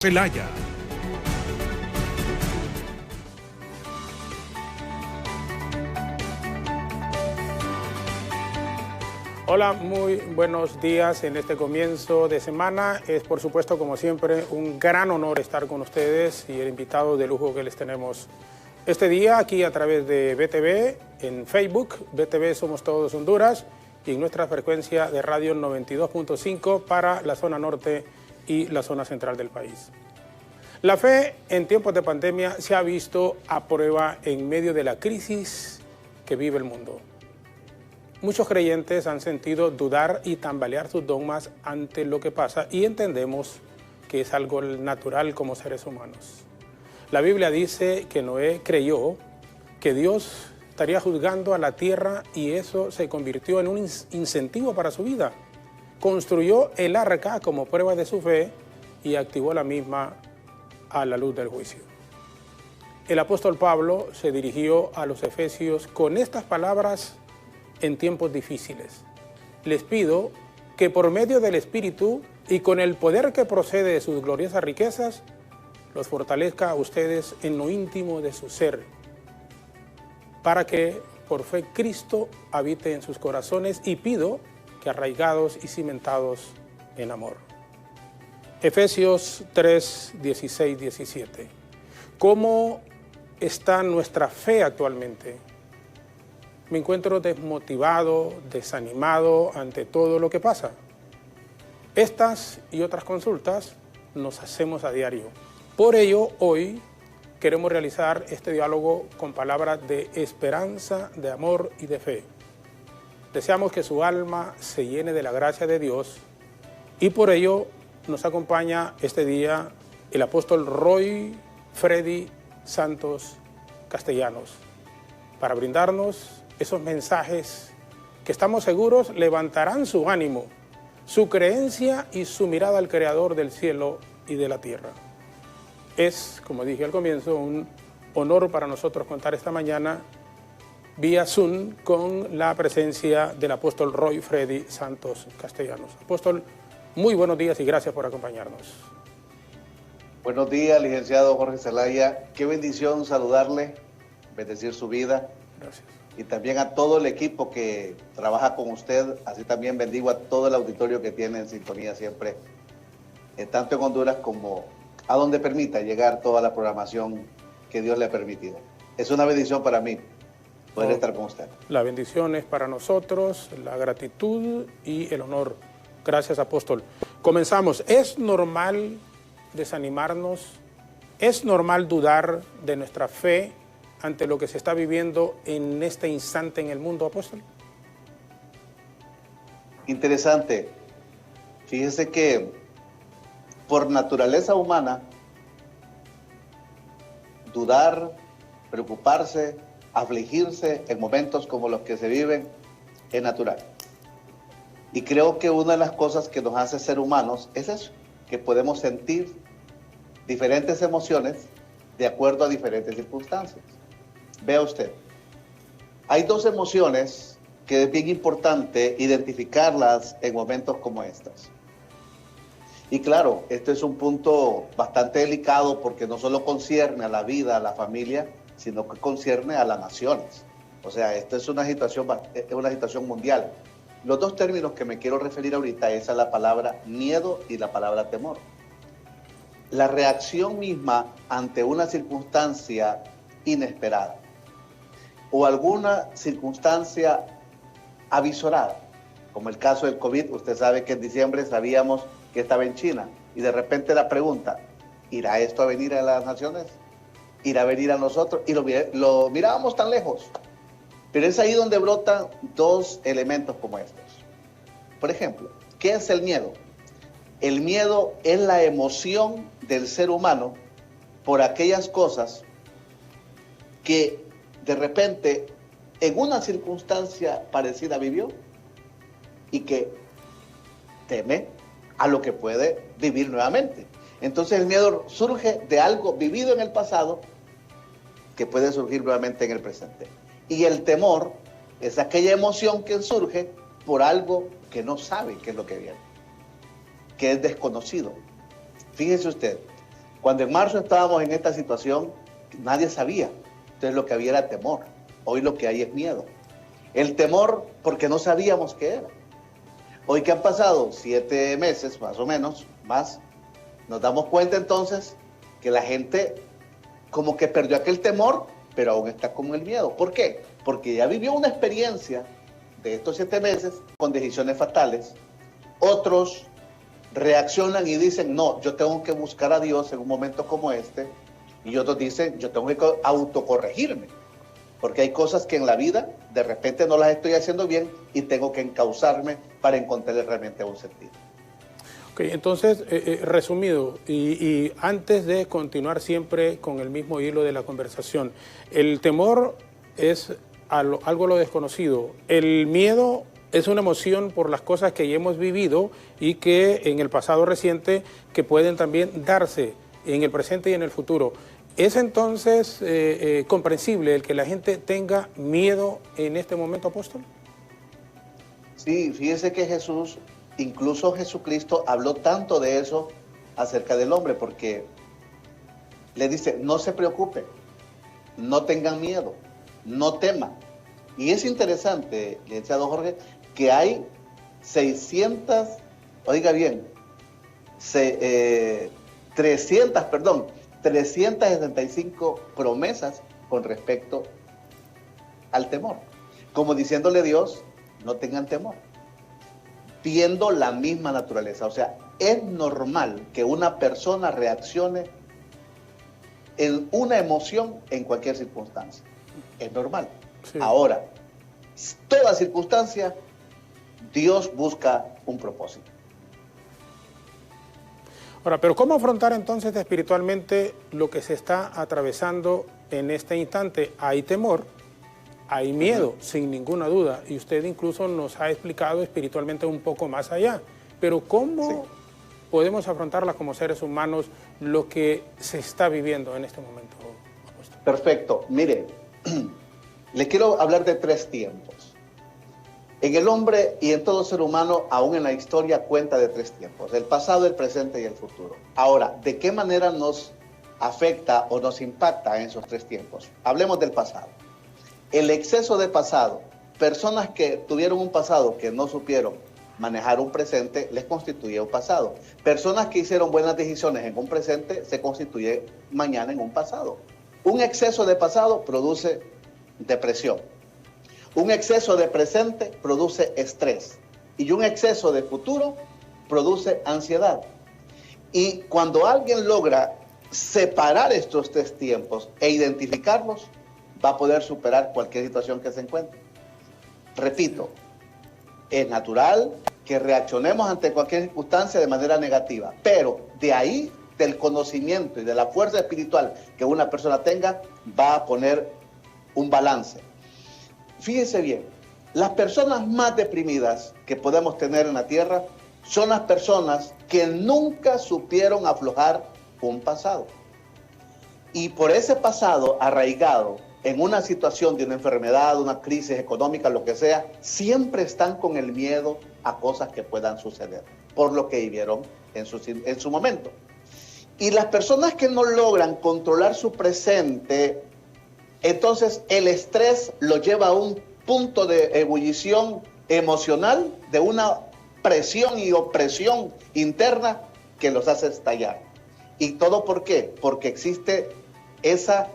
Celaya. Hola, muy buenos días en este comienzo de semana. Es por supuesto, como siempre, un gran honor estar con ustedes y el invitado de lujo que les tenemos este día aquí a través de BTV, en Facebook, BTV Somos Todos Honduras, y en nuestra frecuencia de radio 92.5 para la zona norte y la zona central del país. La fe en tiempos de pandemia se ha visto a prueba en medio de la crisis que vive el mundo. Muchos creyentes han sentido dudar y tambalear sus dogmas ante lo que pasa y entendemos que es algo natural como seres humanos. La Biblia dice que Noé creyó que Dios estaría juzgando a la tierra y eso se convirtió en un incentivo para su vida. Construyó el arca como prueba de su fe y activó la misma a la luz del juicio. El apóstol Pablo se dirigió a los efesios con estas palabras en tiempos difíciles. Les pido que por medio del Espíritu y con el poder que procede de sus gloriosas riquezas, los fortalezca a ustedes en lo íntimo de su ser, para que por fe Cristo habite en sus corazones, y pido que arraigados y cimentados en amor. Efesios 3, 16, 17. ¿Cómo está nuestra fe actualmente? Me encuentro desmotivado, desanimado ante todo lo que pasa. Estas y otras consultas nos hacemos a diario. Por ello, hoy queremos realizar este diálogo con palabras de esperanza, de amor y de fe. Deseamos que su alma se llene de la gracia de Dios y por ello nos acompaña este día el apóstol Roy Freddy Santos Castellanos para brindarnos esos mensajes que estamos seguros levantarán su ánimo, su creencia y su mirada al Creador del cielo y de la tierra. Es, como dije al comienzo, un honor para nosotros contar esta mañana vía Zoom con la presencia del apóstol Roy Freddy Santos Castellanos. Apóstol, muy buenos días y gracias por acompañarnos. Buenos días, licenciado Jorge Zelaya. Qué bendición saludarle, bendecir su vida. Gracias. Y también a todo el equipo que trabaja con usted. Así también bendigo a todo el auditorio que tiene en sintonía siempre, tanto en Honduras como a donde permita llegar toda la programación que Dios le ha permitido. Es una bendición para mí poder estar con usted. La bendición es para nosotros, la gratitud y el honor. Gracias, apóstol. Comenzamos. ¿Es normal desanimarnos? ¿Es normal dudar de nuestra fe ante lo que se está viviendo en este instante en el mundo, apóstol? Interesante. Fíjese que por naturaleza humana, dudar, preocuparse, afligirse en momentos como los que se viven es natural. Y creo que una de las cosas que nos hace ser humanos es eso, que podemos sentir diferentes emociones de acuerdo a diferentes circunstancias. Vea usted, hay dos emociones que es bien importante identificarlas en momentos como estos. Y claro, este es un punto bastante delicado porque no solo concierne a la vida, a la familia, sino que concierne a las naciones. O sea, esta es una situación mundial. Los dos términos que me quiero referir ahorita es a la palabra miedo y la palabra temor. La reacción misma ante una circunstancia inesperada o alguna circunstancia avisorada, como el caso del COVID. Usted sabe que en diciembre sabíamos que estaba en China y de repente la pregunta, ¿irá esto a venir a las naciones? ¿Irá a venir a nosotros? Y lo mirábamos tan lejos. Pero es ahí donde brotan dos elementos como estos. Por ejemplo, ¿qué es el miedo? El miedo es la emoción del ser humano por aquellas cosas que de repente en una circunstancia parecida vivió y que teme a lo que puede vivir nuevamente. Entonces el miedo surge de algo vivido en el pasado que puede surgir nuevamente en el presente. Y el temor es aquella emoción que surge por algo que no sabe qué es lo que viene, que es desconocido. Fíjese usted, Cuando en marzo estábamos en esta situación, nadie sabía. Entonces lo que había era temor. Hoy lo que hay es miedo. El temor porque no sabíamos qué era. Hoy que han pasado 7 meses, más o menos, más, nos damos cuenta entonces que la gente como que perdió aquel temor, pero aún está con el miedo. ¿Por qué? Porque ya vivió una experiencia de estos 7 meses con decisiones fatales. Otros reaccionan y dicen, no, yo tengo que buscar a Dios en un momento como este. Y otros dicen, yo tengo que autocorregirme. Porque hay cosas que en la vida de repente no las estoy haciendo bien y tengo que encauzarme para encontrarle realmente un sentido. Ok, entonces, resumido, y antes de continuar siempre con el mismo hilo de la conversación, el temor es algo lo desconocido, el miedo es una emoción por las cosas que ya hemos vivido y que en el pasado reciente que pueden también darse en el presente y en el futuro. ¿Es entonces comprensible el que la gente tenga miedo en este momento, apóstol? Sí, fíjese que Jesús, incluso Jesucristo, habló tanto de eso acerca del hombre, porque le dice, no se preocupen, no tengan miedo, no teman. Y es interesante, licenciado Jorge, que hay 600, oiga bien, 365 promesas con respecto al temor. Como diciéndole a Dios, no tengan temor. Viendo la misma naturaleza. O sea, es normal que una persona reaccione en una emoción en cualquier circunstancia. Es normal. Sí. Ahora, toda circunstancia, Dios busca un propósito. Ahora, pero ¿cómo afrontar entonces espiritualmente lo que se está atravesando en este instante? Hay temor, hay miedo, sin ninguna duda, y usted incluso nos ha explicado espiritualmente un poco más allá. Pero ¿cómo podemos afrontarla como seres humanos lo que se está viviendo en este momento, apóstol? Perfecto. Mire, le quiero hablar de 3 tiempos. En el hombre y en todo ser humano, aún en la historia, cuenta de 3 tiempos: el pasado, el presente y el futuro. Ahora, ¿de qué manera nos afecta o nos impacta en esos 3 tiempos? Hablemos del pasado. El exceso de pasado, personas que tuvieron un pasado que no supieron manejar un presente, les constituye un pasado. Personas que hicieron buenas decisiones en un presente, se constituye mañana en un pasado. Un exceso de pasado produce depresión. Un exceso de presente produce estrés. Y un exceso de futuro produce ansiedad. Y cuando alguien logra separar estos 3 tiempos e identificarlos, va a poder superar cualquier situación que se encuentre. Repito, es natural que reaccionemos ante cualquier circunstancia de manera negativa, pero de ahí, del conocimiento y de la fuerza espiritual que una persona tenga, va a poner un balance. Fíjese bien, las personas más deprimidas que podemos tener en la tierra son las personas que nunca supieron aflojar un pasado. Y por ese pasado arraigado en una situación de una enfermedad, una crisis económica, lo que sea, siempre están con el miedo a cosas que puedan suceder, por lo que vivieron en su momento. Y las personas que no logran controlar su presente, entonces el estrés lo lleva a un punto de ebullición emocional, de una presión y opresión interna que los hace estallar. ¿Y todo por qué? Porque existe esa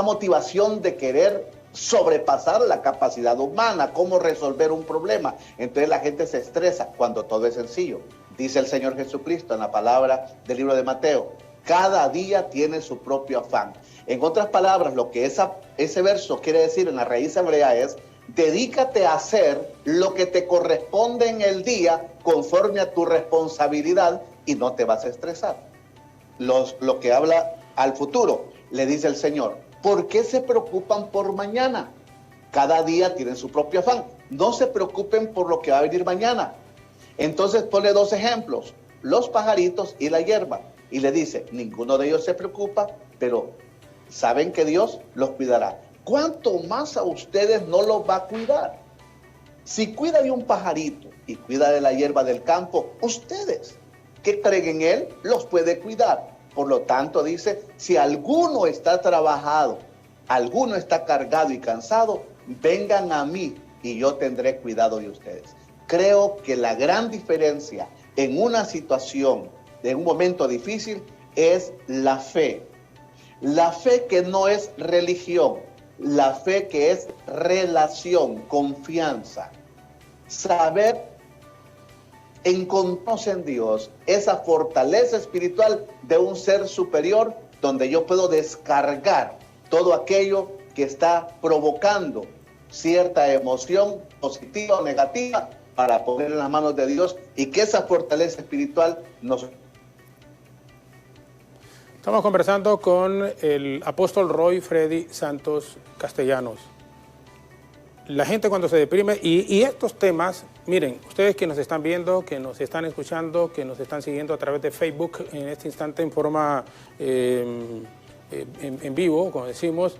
motivación de querer sobrepasar la capacidad humana, cómo resolver un problema. Entonces la gente se estresa cuando todo es sencillo. Dice el Señor Jesucristo en la palabra del libro de Mateo: cada día tiene su propio afán. En otras palabras, lo que ese verso quiere decir en la raíz hebrea es: dedícate a hacer lo que te corresponde en el día conforme a tu responsabilidad y no te vas a estresar. Lo que habla al futuro, le dice el Señor: ¿por qué se preocupan por mañana? Cada día tienen su propio afán. No se preocupen por lo que va a venir mañana. Entonces pone 2 ejemplos: los pajaritos y la hierba. Y le dice, ninguno de ellos se preocupa, pero saben que Dios los cuidará. ¿Cuánto más a ustedes no los va a cuidar? Si cuida de un pajarito y cuida de la hierba del campo, ustedes, que creen en Él, los puede cuidar. Por lo tanto, dice, si alguno está trabajado, alguno está cargado y cansado, vengan a mí y yo tendré cuidado de ustedes. Creo que la gran diferencia en una situación, en un momento difícil, es la fe. La fe que no es religión, la fe que es relación, confianza. Saber encontrarnos en Dios, esa fortaleza espiritual de un ser superior donde yo puedo descargar todo aquello que está provocando cierta emoción positiva o negativa para poner en las manos de Dios y que esa fortaleza espiritual nos... Estamos conversando con el apóstol Roy Freddy Santos Castellanos. La gente cuando se deprime, y estos temas, miren, ustedes que nos están viendo, que nos están escuchando, que nos están siguiendo a través de Facebook en este instante en forma en vivo, como decimos,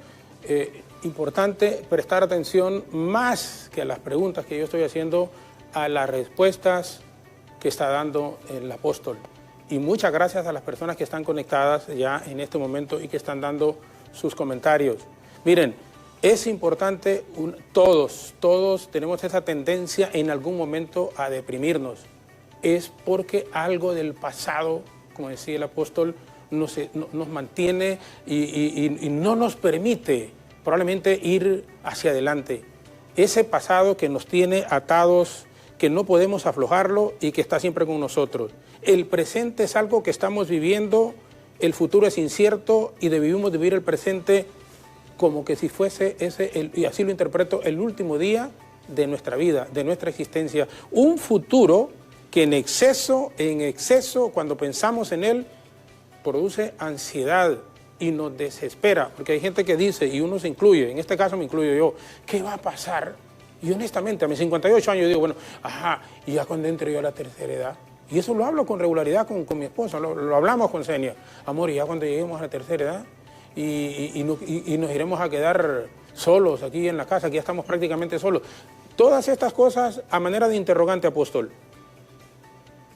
importante prestar atención más que a las preguntas que yo estoy haciendo, a las respuestas que está dando el apóstol. Y muchas gracias a las personas que están conectadas ya en este momento y que están dando sus comentarios. Miren, es importante, todos tenemos esa tendencia en algún momento a deprimirnos. Es porque algo del pasado, como decía el apóstol, nos mantiene y no nos permite probablemente ir hacia adelante. Ese pasado que nos tiene atados, que no podemos aflojarlo y que está siempre con nosotros. El presente es algo que estamos viviendo, el futuro es incierto y debemos vivir el presente como que si fuese y así lo interpreto, el último día de nuestra vida, de nuestra existencia. Un futuro que en exceso, cuando pensamos en él, produce ansiedad y nos desespera. Porque hay gente que dice, y uno se incluye, en este caso me incluyo yo, ¿qué va a pasar? Y honestamente, a mis 58 años digo, bueno, y ya cuando entre yo a la tercera edad, y eso lo hablo con regularidad con mi esposa, lo hablamos con Senia, amor, y ya cuando lleguemos a la tercera edad, y nos iremos a quedar solos aquí en la casa, que ya estamos prácticamente solos. Todas estas cosas a manera de interrogante, apóstol.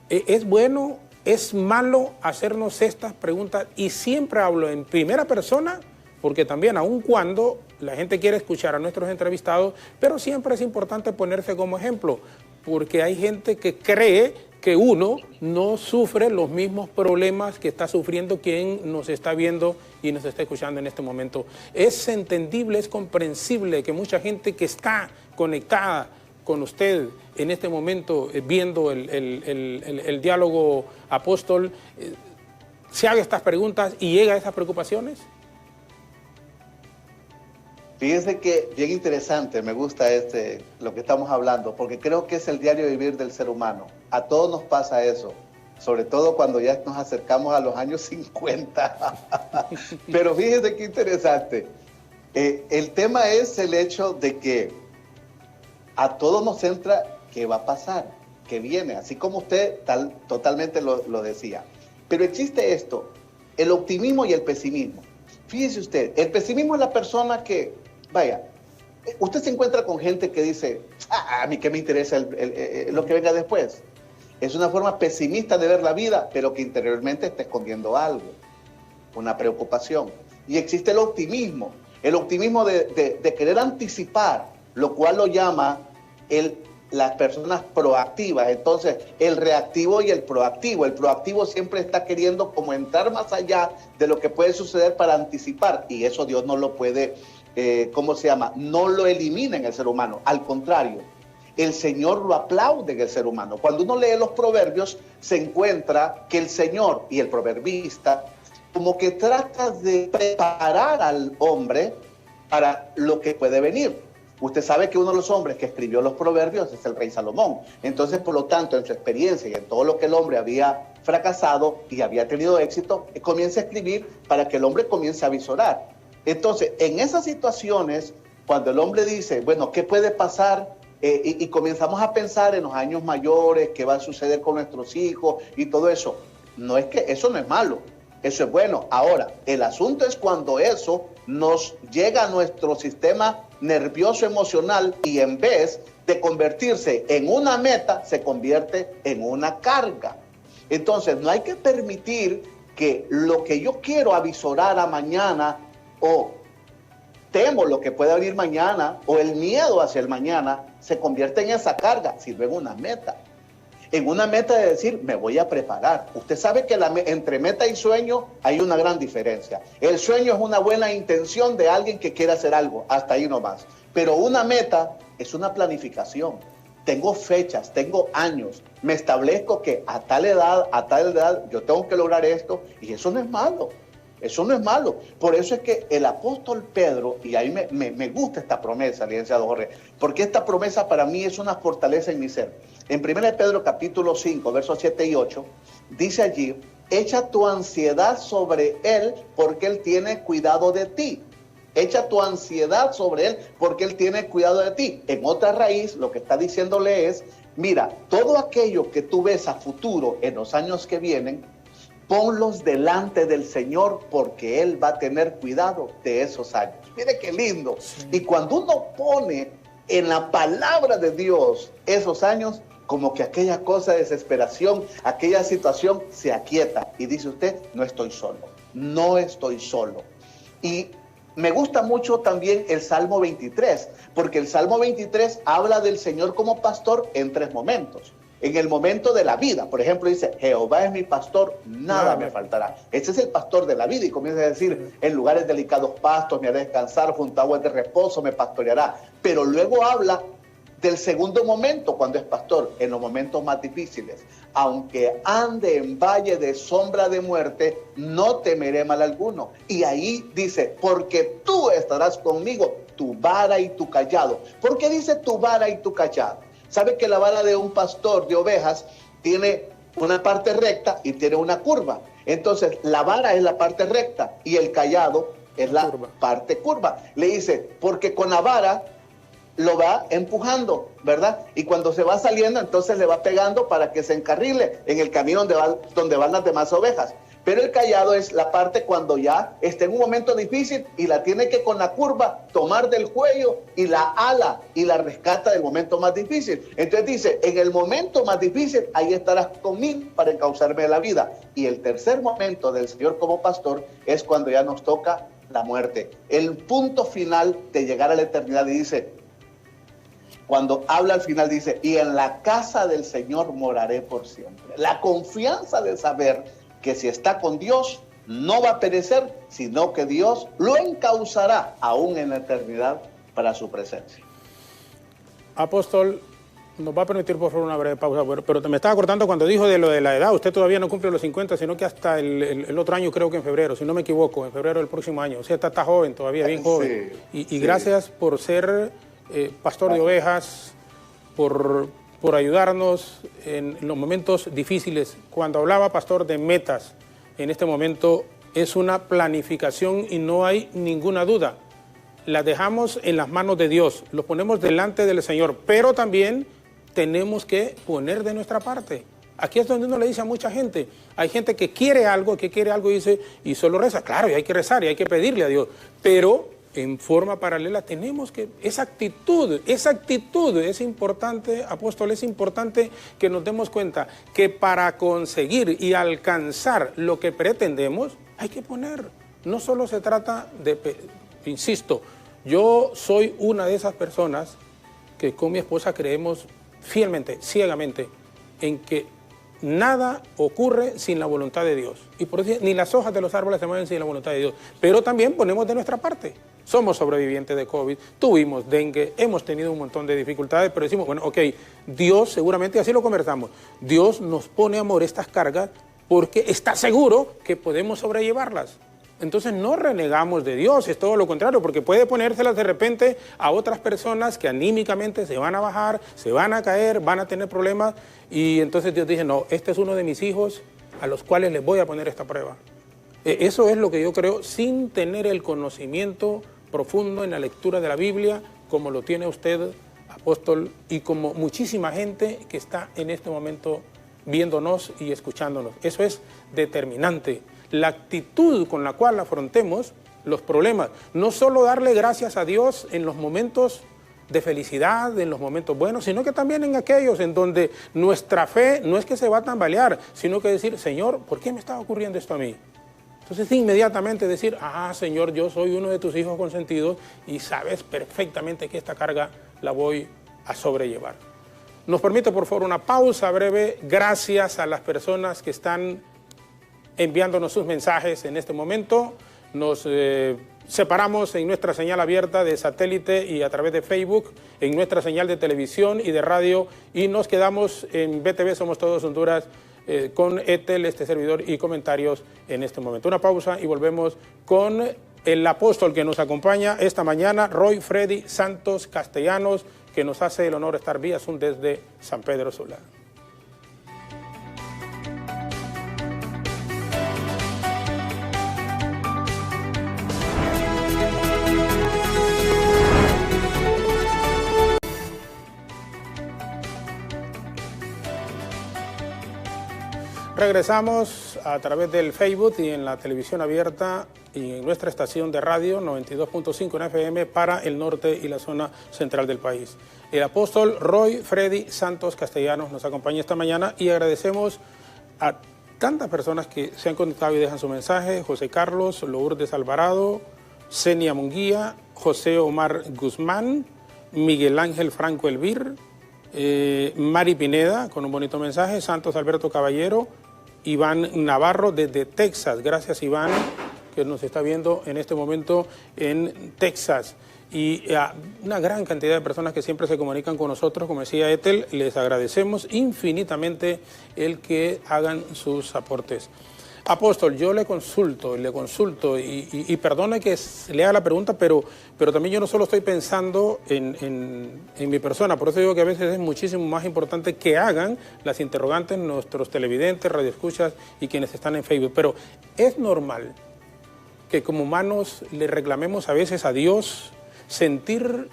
¿Es bueno, es malo hacernos estas preguntas? Y siempre hablo en primera persona, porque también aun cuando la gente quiere escuchar a nuestros entrevistados, pero siempre es importante ponerse como ejemplo, porque hay gente que cree que uno no sufre los mismos problemas que está sufriendo quien nos está viendo y nos está escuchando en este momento. Es entendible, es comprensible que mucha gente que está conectada con usted en este momento, viendo el diálogo apóstol, se haga estas preguntas y llega a esas preocupaciones. Fíjense que bien interesante, me gusta lo que estamos hablando, porque creo que es el diario vivir del ser humano. A todos nos pasa eso, sobre todo cuando ya nos acercamos a los años 50. Pero fíjense qué interesante. El tema es el hecho de que a todos nos entra qué va a pasar, qué viene, así como usted totalmente lo decía. Pero existe esto, el optimismo y el pesimismo. Fíjese usted, el pesimismo es la persona que, vaya, usted se encuentra con gente que dice, a mí qué me interesa lo que venga después. Es una forma pesimista de ver la vida, pero que interiormente está escondiendo algo, una preocupación. Y existe el optimismo de querer anticipar, lo cual lo llama las personas proactivas. Entonces, el reactivo y el proactivo siempre está queriendo como entrar más allá de lo que puede suceder para anticipar, y eso Dios no lo puede, no lo elimina en el ser humano, al contrario, el Señor lo aplaude en el ser humano. Cuando uno lee los proverbios, se encuentra que el Señor y el proverbista como que trata de preparar al hombre para lo que puede venir. Usted sabe que uno de los hombres que escribió los proverbios es el rey Salomón. Entonces, por lo tanto, en su experiencia y en todo lo que el hombre había fracasado y había tenido éxito, comienza a escribir para que el hombre comience a visorar. Entonces, en esas situaciones, cuando el hombre dice, bueno, ¿qué puede pasar? Y comenzamos a pensar en los años mayores, qué va a suceder con nuestros hijos y todo eso. No es que eso no es malo, eso es bueno. Ahora, el asunto es cuando eso nos llega a nuestro sistema nervioso emocional y en vez de convertirse en una meta, se convierte en una carga. Entonces, no hay que permitir que lo que yo quiero avisorar a mañana, o temo lo que pueda venir mañana, o el miedo hacia el mañana, se convierta en esa carga, sino en una meta. En una meta de decir, me voy a preparar. Usted sabe que entre meta y sueño hay una gran diferencia. El sueño es una buena intención de alguien que quiere hacer algo, hasta ahí nomás. Pero una meta es una planificación. Tengo fechas, tengo años, me establezco que a tal edad yo tengo que lograr esto, y eso no es malo. Eso no es malo. Por eso es que el apóstol Pedro, y ahí me gusta esta promesa, licenciado Jorge, porque esta promesa para mí es una fortaleza en mi ser. En 1 Pedro capítulo 5, versos 7 y 8, dice allí, echa tu ansiedad sobre él porque él tiene cuidado de ti. Echa tu ansiedad sobre él porque él tiene cuidado de ti. En otra raíz, lo que está diciéndole es, mira, todo aquello que tú ves a futuro en los años que vienen, ponlos delante del Señor porque Él va a tener cuidado de esos años. Mire qué lindo. Sí. Y cuando uno pone en la palabra de Dios esos años, como que aquella cosa de desesperación, aquella situación se aquieta. Y dice usted, no estoy solo, no estoy solo. Y me gusta mucho también el Salmo 23, porque el Salmo 23 habla del Señor como pastor en 3 momentos. En el momento de la vida, por ejemplo, dice, Jehová es mi pastor, nada me faltará. Ese es el pastor de la vida, y comienza a decir, en lugares delicados pastos me hará descansar, junto a aguas de reposo me pastoreará. Pero luego habla del segundo momento, cuando es pastor, en los momentos más difíciles. Aunque ande en valle de sombra de muerte, no temeré mal alguno. Y ahí dice, porque tú estarás conmigo, tu vara y tu cayado. ¿Por qué dice tu vara y tu cayado? ¿Sabe que la vara de un pastor de ovejas tiene una parte recta y tiene una curva? Entonces, la vara es la parte recta y el cayado es la parte curva. Le dice, porque con la vara lo va empujando, ¿verdad? Y cuando se va saliendo, entonces le va pegando para que se encarrile en el camino donde van las demás ovejas. Pero el cayado es la parte cuando ya está en un momento difícil y la tiene que con la curva tomar del cuello y la ala y la rescata del momento más difícil. Entonces dice, en el momento más difícil, ahí estarás conmigo para encauzarme de la vida. Y el tercer momento del Señor como pastor es cuando ya nos toca la muerte. El punto final de llegar a la eternidad, y dice, cuando habla al final dice, y en la casa del Señor moraré por siempre. La confianza de saber que si está con Dios, no va a perecer, sino que Dios lo encauzará aún en la eternidad para su presencia. Apóstol, nos va a permitir por favor una breve pausa, pero me estaba acordando cuando dijo de lo de la edad. Usted todavía no cumple los 50, sino que hasta el otro año, creo que en febrero, si no me equivoco, en febrero del próximo año. O sea, está joven, todavía bien joven. Sí, y gracias por ser pastor de ovejas, por ayudarnos en los momentos difíciles. Cuando hablaba, pastor, de metas, en este momento es una planificación y no hay ninguna duda. Las dejamos en las manos de Dios, los ponemos delante del Señor, pero también tenemos que poner de nuestra parte. Aquí es donde uno le dice a mucha gente, hay gente que quiere algo y dice, y solo reza. Claro, y hay que rezar y hay que pedirle a Dios, pero en forma paralela tenemos que, esa actitud es importante, apóstol, es importante que nos demos cuenta que para conseguir y alcanzar lo que pretendemos, hay que poner. No solo se trata de, insisto, yo soy una de esas personas que con mi esposa creemos fielmente, ciegamente, en que nada ocurre sin la voluntad de Dios. Y por eso ni las hojas de los árboles se mueven sin la voluntad de Dios. Pero también ponemos de nuestra parte. Somos sobrevivientes de COVID, tuvimos dengue, hemos tenido un montón de dificultades, pero decimos, bueno, ok, Dios seguramente, así lo conversamos, Dios nos pone, amor, estas cargas porque está seguro que podemos sobrellevarlas. Entonces no renegamos de Dios, es todo lo contrario, porque puede ponérselas de repente a otras personas que anímicamente se van a bajar, se van a caer, van a tener problemas, y entonces Dios dice, no, este es uno de mis hijos a los cuales les voy a poner esta prueba. Eso es lo que yo creo, sin tener el conocimiento profundo en la lectura de la Biblia, como lo tiene usted, apóstol, y como muchísima gente que está en este momento viéndonos y escuchándonos. Eso es determinante. La actitud con la cual afrontemos los problemas. No solo darle gracias a Dios en los momentos de felicidad en los momentos buenos, sino que también en aquellos en donde nuestra fe no es que se va a tambalear, sino que decir, Señor, ¿por qué me está ocurriendo esto a mí? Entonces inmediatamente decir, Señor, yo soy uno de tus hijos consentidos y sabes perfectamente que esta carga la voy a sobrellevar. Nos permite por favor una pausa breve, gracias a las personas que están enviándonos sus mensajes en este momento. Nos separamos en nuestra señal abierta de satélite y a través de Facebook, en nuestra señal de televisión y de radio, y nos quedamos en BTV Somos Todos Honduras con Ethel, este servidor, y comentarios en este momento. Una pausa y volvemos con el apóstol que nos acompaña esta mañana, Roy Freddy Santos Castellanos, que nos hace el honor de estar vía Zoom desde San Pedro Sula. Regresamos a través del Facebook y en la televisión abierta y en nuestra estación de radio 92.5 en FM para el norte y la zona central del país. El apóstol Roy Freddy Santos Castellanos nos acompaña esta mañana y agradecemos a tantas personas que se han conectado y dejan su mensaje: José Carlos, Lourdes Alvarado, Senia Munguía, José Omar Guzmán, Miguel Ángel Franco Elvir, Mari Pineda con un bonito mensaje, Santos Alberto Caballero, Iván Navarro desde Texas. Gracias, Iván, que nos está viendo en este momento en Texas. Y una gran cantidad de personas que siempre se comunican con nosotros, como decía Ethel, les agradecemos infinitamente el que hagan sus aportes. Apóstol, yo le consulto y perdone que le haga la pregunta, pero también yo no solo estoy pensando en mi persona, por eso digo que a veces es muchísimo más importante que hagan las interrogantes nuestros televidentes, radioescuchas y quienes están en Facebook. Pero es normal que como humanos le reclamemos a veces a Dios sentir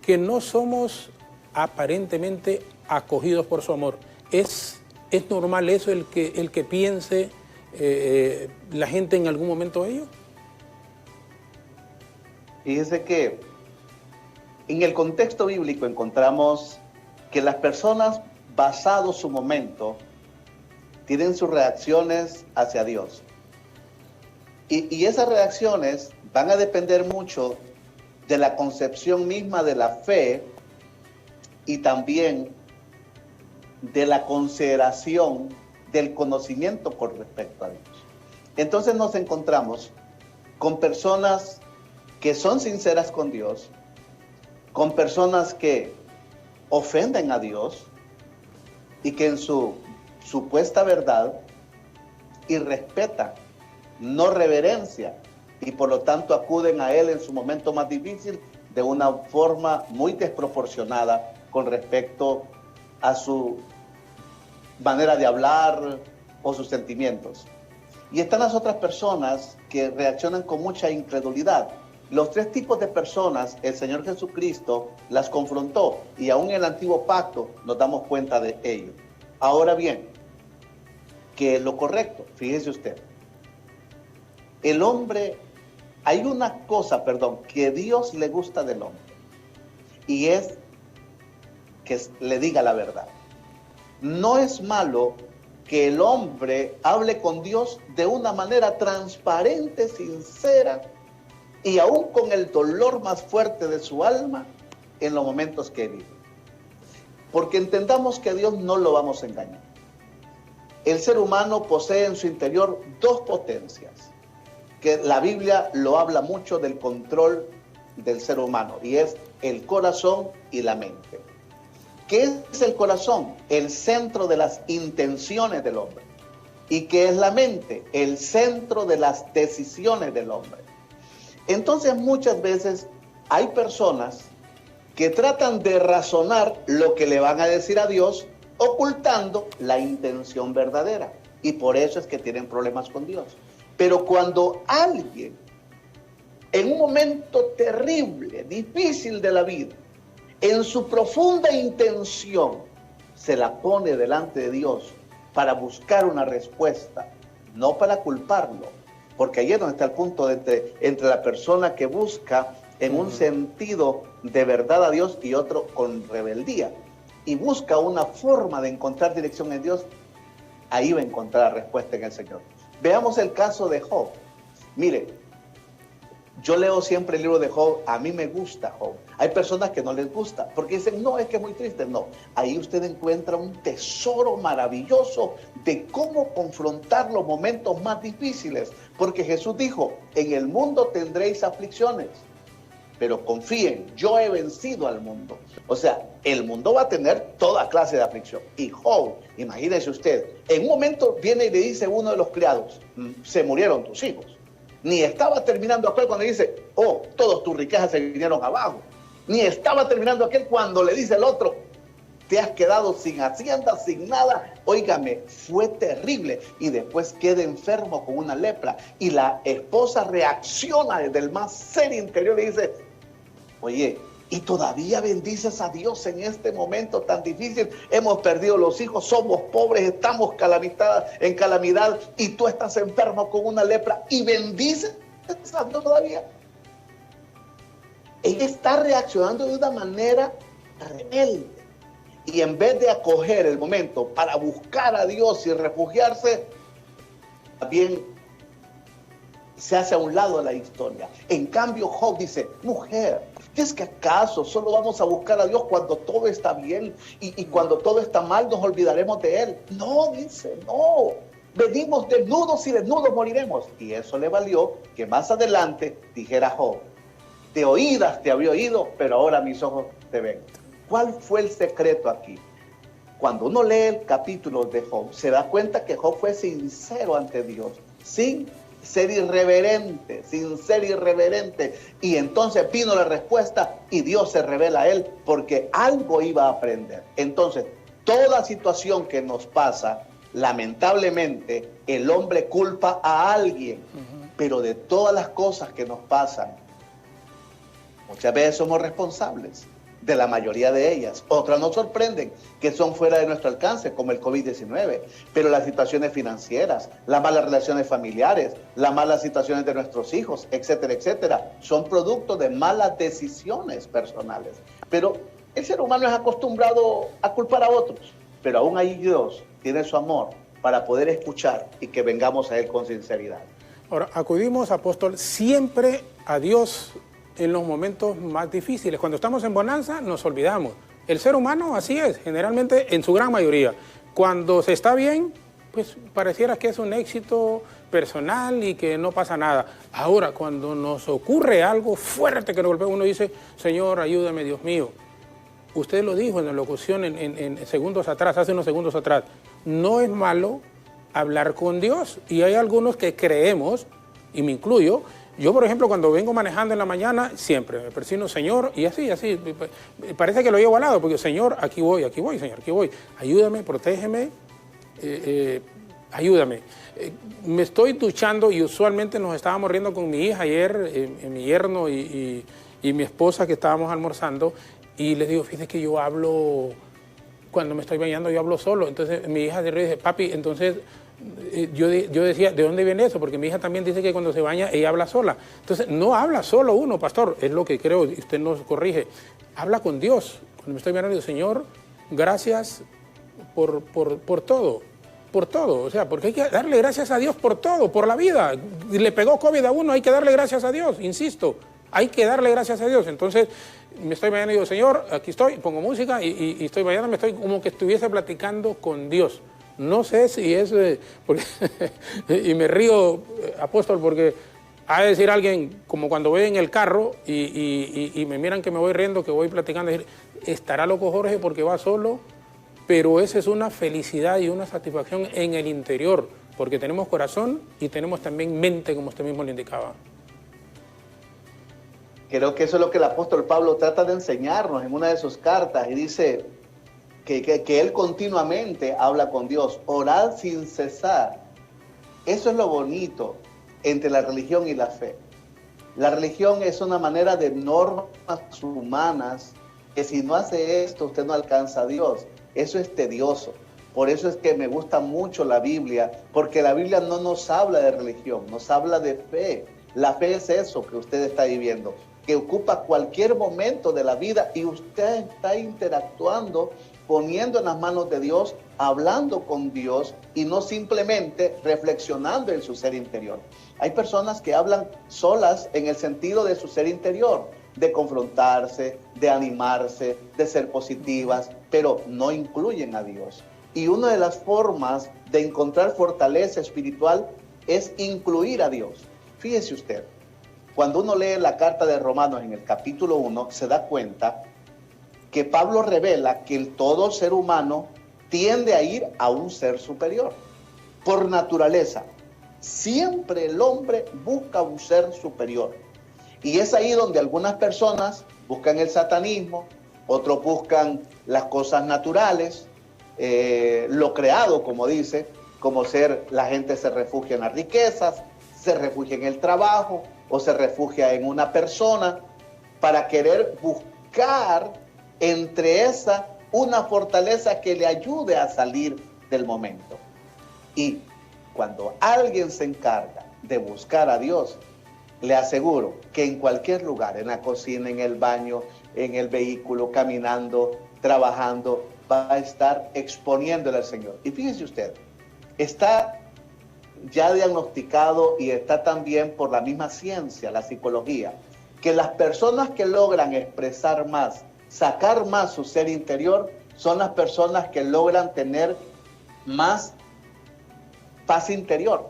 que no somos aparentemente acogidos por su amor. ¿Es normal eso el que piense la gente en algún momento ello? Fíjese que en el contexto bíblico encontramos que las personas, basado su momento, tienen sus reacciones hacia Dios. Y esas reacciones van a depender mucho de la concepción misma de la fe y también de la consideración del conocimiento con respecto a Dios. Entonces nos encontramos con personas que son sinceras con Dios, con personas que ofenden a Dios y que en su supuesta verdad irrespetan, no reverencia, y por lo tanto acuden a Él en su momento más difícil de una forma muy desproporcionada con respecto a su manera de hablar o sus sentimientos. Y están las otras personas que reaccionan con mucha incredulidad. Los tres tipos de personas el Señor Jesucristo las confrontó, y aún en el Antiguo Pacto nos damos cuenta de ello. Ahora bien, ¿qué es lo correcto? Fíjese usted, el hombre, hay una cosa, que Dios le gusta del hombre, y es que le diga la verdad. No es malo que el hombre hable con Dios de una manera transparente, sincera, y aún con el dolor más fuerte de su alma en los momentos que vive. Porque entendamos que a Dios no lo vamos a engañar. El ser humano posee en su interior dos potencias, que la Biblia lo habla mucho del control del ser humano, y es el corazón y la mente. ¿Qué es el corazón? El centro de las intenciones del hombre. ¿Y qué es la mente? El centro de las decisiones del hombre. Entonces muchas veces hay personas que tratan de razonar lo que le van a decir a Dios, ocultando la intención verdadera. Y por eso es que tienen problemas con Dios. Pero cuando alguien, en un momento terrible, difícil de la vida, en su profunda intención, se la pone delante de Dios para buscar una respuesta, no para culparlo, porque ahí es donde está el punto entre la persona que busca en un sentido de verdad a Dios y otro con rebeldía, y busca una forma de encontrar dirección en Dios, ahí va a encontrar la respuesta en el Señor. Veamos el caso de Job. Mire, yo leo siempre el libro de Job, a mí me gusta Job. Hay personas que no les gusta, porque dicen, no, es que es muy triste. No, ahí usted encuentra un tesoro maravilloso de cómo confrontar los momentos más difíciles. Porque Jesús dijo, en el mundo tendréis aflicciones, pero confíen, yo he vencido al mundo. O sea, el mundo va a tener toda clase de aflicción. Y Job, imagínese usted, en un momento viene y le dice uno de los criados, se murieron tus hijos. Ni estaba terminando aquel cuando dice, oh, todas tus riquezas se vinieron abajo. Ni estaba terminando aquel cuando le dice el otro, te has quedado sin hacienda, sin nada. Óigame, fue terrible. Y después queda enfermo con una lepra. Y la esposa reacciona desde el más ser interior y dice, oye, y todavía bendices a Dios en este momento tan difícil. Hemos perdido los hijos, somos pobres, estamos en calamidad y tú estás enfermo con una lepra y bendices a Dios todavía. Ella está reaccionando de una manera rebelde. Y en vez de acoger el momento para buscar a Dios y refugiarse, también se hace a un lado de la historia. En cambio, Job dice, mujer, ¿qué es que acaso solo vamos a buscar a Dios cuando todo está bien y cuando todo está mal nos olvidaremos de Él? No, dice, no. Venimos desnudos y desnudos moriremos. Y eso le valió que más adelante dijera Job, de oídas te había oído, pero ahora mis ojos te ven. ¿Cuál fue el secreto aquí? Cuando uno lee el capítulo de Job, se da cuenta que Job fue sincero ante Dios, sin ser irreverente, sin ser irreverente. Y entonces vino la respuesta y Dios se revela a él porque algo iba a aprender. Entonces, toda situación que nos pasa, lamentablemente, el hombre culpa a alguien. Pero de todas las cosas que nos pasan, muchas veces somos responsables de la mayoría de ellas. Otras nos sorprenden, que son fuera de nuestro alcance, como el COVID-19. Pero las situaciones financieras, las malas relaciones familiares, las malas situaciones de nuestros hijos, etcétera, etcétera, son producto de malas decisiones personales. Pero el ser humano es acostumbrado a culpar a otros. Pero aún ahí Dios tiene su amor para poder escuchar y que vengamos a Él con sinceridad. Ahora, acudimos, apóstol, siempre a Dios en los momentos más difíciles. Cuando estamos en bonanza nos olvidamos. El ser humano así es, generalmente en su gran mayoría. Cuando se está bien, pues pareciera que es un éxito personal y que no pasa nada. Ahora, cuando nos ocurre algo fuerte que nos golpea, uno dice, Señor, ayúdame, Dios mío. Usted lo dijo en la locución en segundos atrás, hace unos segundos atrás. No es malo hablar con Dios. Y hay algunos que creemos, y me incluyo, yo, por ejemplo, cuando vengo manejando en la mañana, siempre me persino, Señor, y así, parece que lo llevo al lado, porque Señor, aquí voy, Señor, aquí voy. Ayúdame, protégeme, ayúdame. Me estoy duchando y usualmente nos estábamos riendo con mi hija ayer, mi yerno y mi esposa que estábamos almorzando, y les digo, fíjate que yo hablo, cuando me estoy bañando yo hablo solo. Entonces mi hija se ríe y dice, papi, entonces... Yo decía, ¿de dónde viene eso? Porque mi hija también dice que cuando se baña ella habla sola. Entonces, no habla solo uno, pastor, es lo que creo, y usted nos corrige. Habla con Dios. Cuando me estoy bañando, digo, Señor, gracias por todo. Por todo, o sea, porque hay que darle gracias a Dios por todo, por la vida. Le pegó COVID a uno, hay que darle gracias a Dios, insisto. Hay que darle gracias a Dios. Entonces, me estoy bañando y digo, Señor, aquí estoy, pongo música y estoy bañando, me estoy como que estuviese platicando con Dios. No sé si es, porque, y me río, apóstol, porque ha de decir alguien, como cuando voy en el carro y me miran que me voy riendo, que voy platicando, decir, estará loco Jorge porque va solo, pero esa es una felicidad y una satisfacción en el interior, porque tenemos corazón y tenemos también mente, como usted mismo le indicaba. Creo que eso es lo que el apóstol Pablo trata de enseñarnos en una de sus cartas, y dice... Que él continuamente habla con Dios, orad sin cesar. Eso es lo bonito entre la religión y la fe. La religión es una manera de normas humanas que si no hace esto usted no alcanza a Dios. Eso es tedioso. Por eso es que me gusta mucho la Biblia, porque la Biblia no nos habla de religión, nos habla de fe. La fe es eso que usted está viviendo. que ocupa cualquier momento de la vida y usted está interactuando, poniendo en las manos de Dios, hablando con Dios y no simplemente reflexionando en su ser interior. Hay personas que hablan solas en el sentido de su ser interior, de confrontarse, de animarse, de ser positivas, pero no incluyen a Dios. Y una de las formas de encontrar fortaleza espiritual es incluir a Dios. Fíjese usted, cuando uno lee la carta de Romanos en el capítulo 1, se da cuenta que Pablo revela que todo ser humano tiende a ir a un ser superior. Por naturaleza, siempre el hombre busca un ser superior. Y es ahí donde algunas personas buscan el satanismo, otros buscan las cosas naturales, lo creado, como dice, como ser, la gente se refugia en las riquezas, se refugia en el trabajo o se refugia en una persona para querer buscar entre esa una fortaleza que le ayude a salir del momento. Y cuando alguien se encarga de buscar a Dios, le aseguro que en cualquier lugar, en la cocina, en el baño, en el vehículo, caminando, trabajando, va a estar exponiéndole al Señor. Y fíjese usted, está ya diagnosticado y está también por la misma ciencia, la psicología, que las personas que logran expresar más, sacar más su ser interior, son las personas que logran tener más paz interior.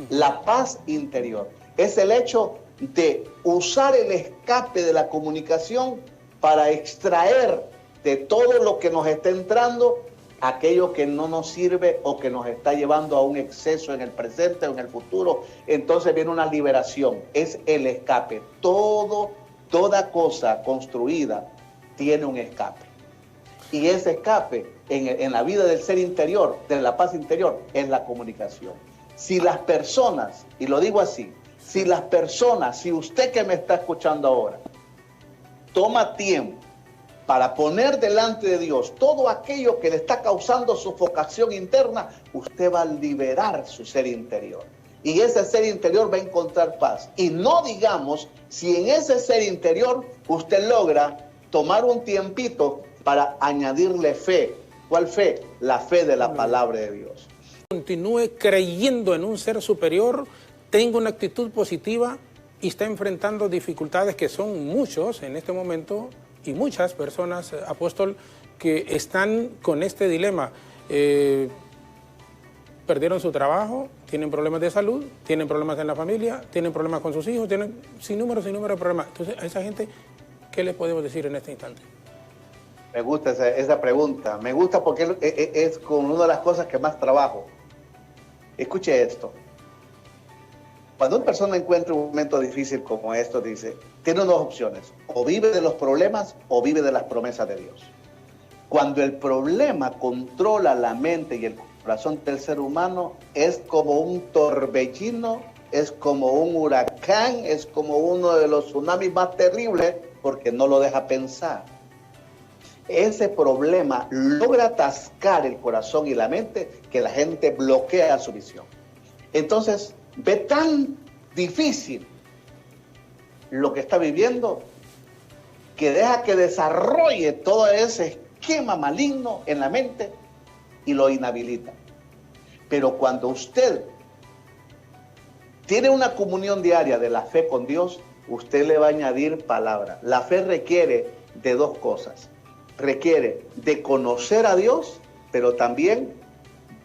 La paz interior es el hecho de usar el escape de la comunicación para extraer de todo lo que nos está entrando aquello que no nos sirve o que nos está llevando a un exceso en el presente o en el futuro. Entonces viene una liberación, es el escape. Toda cosa construida tiene un escape. Y ese escape en la vida del ser interior, de la paz interior, es la comunicación. Si las personas, y lo digo así, si las personas, si usted que me está escuchando ahora, toma tiempo para poner delante de Dios todo aquello que le está causando sofocación interna, usted va a liberar su ser interior. Y ese ser interior va a encontrar paz. Y no digamos si en ese ser interior usted logra tomar un tiempito para añadirle fe. ¿Cuál fe? La fe de la palabra de Dios. Continúe creyendo en un ser superior, tenga una actitud positiva y está enfrentando dificultades que son muchos en este momento y muchas personas, apóstol, que están con este dilema. Perdieron su trabajo, tienen problemas de salud, tienen problemas en la familia, tienen problemas con sus hijos, tienen sin número de problemas. Entonces, a esa gente, ¿qué le podemos decir en este instante? Me gusta esa pregunta. Me gusta porque es con una de las cosas que más trabajo. Escuche esto. Cuando una persona encuentra un momento difícil como esto, dice, tiene dos opciones. O vive de los problemas o vive de las promesas de Dios. Cuando el problema controla la mente y el corazón del ser humano, es como un torbellino, es como un huracán, es como uno de los tsunamis más terribles porque no lo deja pensar. Ese problema logra atascar el corazón y la mente que la gente bloquea su visión. Entonces, ve tan difícil lo que está viviendo que deja que desarrolle todo ese esquema maligno en la mente y lo inhabilita. Pero cuando usted tiene una comunión diaria de la fe con Dios, usted le va a añadir palabra. La fe requiere de dos cosas. Requiere de conocer a Dios, pero también